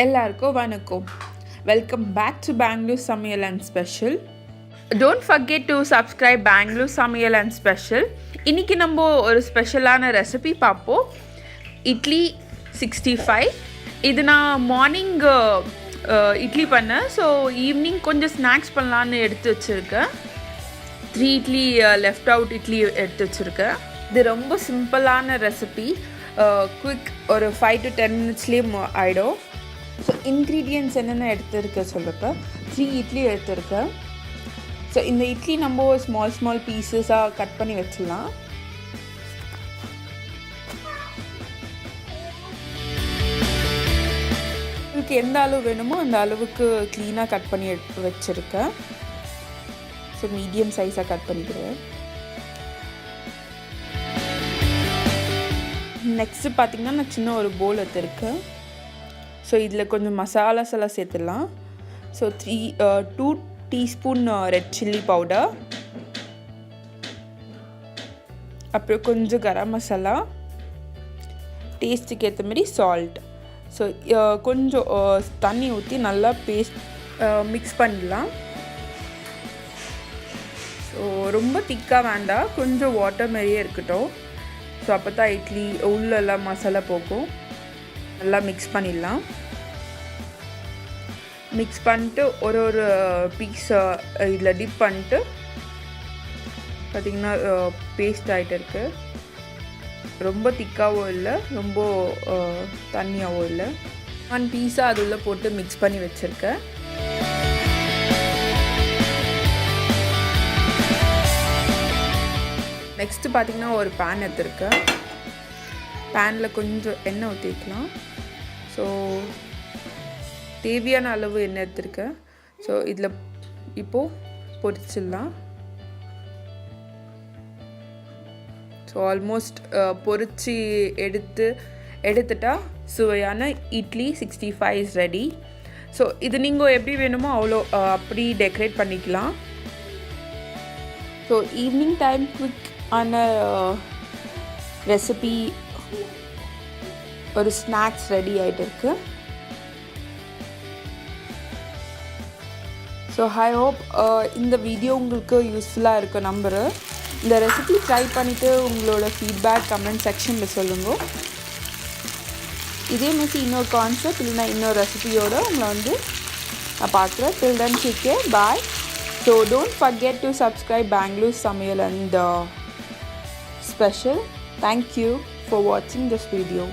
எல்லாருக்கும் வணக்கம். Welcome back to Bangalore Samayal and special. Don't forget to subscribe Bangalore Samayal and special. இன்றைக்கி நம்ம ஒரு ஸ்பெஷலான ரெசிபி பார்ப்போம். இட்லி 65. இது நான் மார்னிங் இட்லி பண்ணேன். ஸோ ஈவினிங் கொஞ்சம் ஸ்நாக்ஸ் பண்ணலான்னு எடுத்து வச்சுருக்கேன். 3 இட்லி லெஃப்ட் அவுட் இட்லி எடுத்து வச்சுருக்கேன். இது ரொம்ப சிம்பிளான ரெசிபி. குவிக் ஒரு 5 to 10 மினிட்ஸ்லேயே ஆகிடும். ஸோ இன்க்ரீடியன்ட்ஸ் என்னென்ன எடுத்துருக்க சொல்கிறப்ப 3 இட்லி எடுத்துருக்கேன். ஸோ இந்த இட்லி நம்ம ஸ்மால் பீசஸாக கட் பண்ணி வச்சிடலாம். இதுக்கு எந்த அளவு வேணுமோ அந்த அளவுக்கு க்ளீனாக கட் பண்ணி வச்சுருக்கேன். ஸோ மீடியம் சைஸாக கட் பண்ணிக்கிறேன். நெக்ஸ்ட்டு பார்த்திங்கன்னா நான் சின்ன ஒரு பவுல் எடுத்துருக்கேன். ஸோ இதில் கொஞ்சம் மசாலாஸ் எல்லாம் சேர்த்துடலாம். So 2 teaspoon red chilli powder, அப்புறம் கொஞ்சம் கரம் மசாலா, டேஸ்ட்டுக்கு ஏற்ற மாதிரி சால்ட். ஸோ கொஞ்சம் தண்ணி ஊற்றி நல்லா மிக்ஸ் பண்ணிடலாம். ஸோ ரொம்ப திக்காக வேண்டாம், கொஞ்சம் வாட்டர் மாதிரியே இருக்கட்டும். ஸோ அப்போ தான் இட்லி உள்ளெல்லாம் மசாலா போகும். நல்லா மிக்ஸ் பண்ணிடலாம். மிக்ஸ் பண்ணிட்டு ஒரு பீஸ் இதில் டிப் பண்ணிட்டு பார்த்திங்கன்னா பேஸ்ட் ஆகிட்டு இருக்குது. ரொம்ப திக்காகவும் இல்லை, ரொம்ப தண்ணியாகவும் இல்லை. 1 பீஸாக அது உள்ளே போட்டு மிக்ஸ் பண்ணி வச்சுருக்கேன். நெக்ஸ்ட்டு பார்த்திங்கன்னா ஒரு பேன் எடுத்துருக்கேன். பேனில் கொஞ்சம் எண்ணெய் ஊற்றிக்கலாம். ஸோ தேவையான அளவு எண்ணெய் எடுத்துருக்கேன். ஸோ இதில் இப்போது பொரிச்சிடலாம். ஸோ ஆல்மோஸ்ட் பொரிச்சு எடுத்துட்டா சுவையான இட்லி 65 இஸ் ரெடி. ஸோ இது நீங்கள் எப்படி வேணுமோ அவ்வளோ அப்படி டெக்கரேட் பண்ணிக்கலாம். ஸோ ஈவினிங் டைம் குவிக் ஆன ரெசிபி, ஒரு ஸ்நாக்ஸ் ரெடி ஆகிட்டு இருக்கு. ஸோ ஐ ஹோப் இந்த வீடியோ உங்களுக்கு யூஸ்ஃபுல்லாக இருக்கும் நம்புகிறேன். இந்த ரெசிபி ட்ரை பண்ணிவிட்டு உங்களோட ஃபீட்பேக் கமெண்ட் செக்ஷனில் சொல்லுங்கள். இதே மாதிரி இன்னொரு கான்செப்ட் இல்லைனா இன்னொரு ரெசிபியோடு உங்களை நான் பார்க்குறேன். till then take care, bye. So don't forget to subscribe Bangalore Samayal and Special. Thank you for watching this video.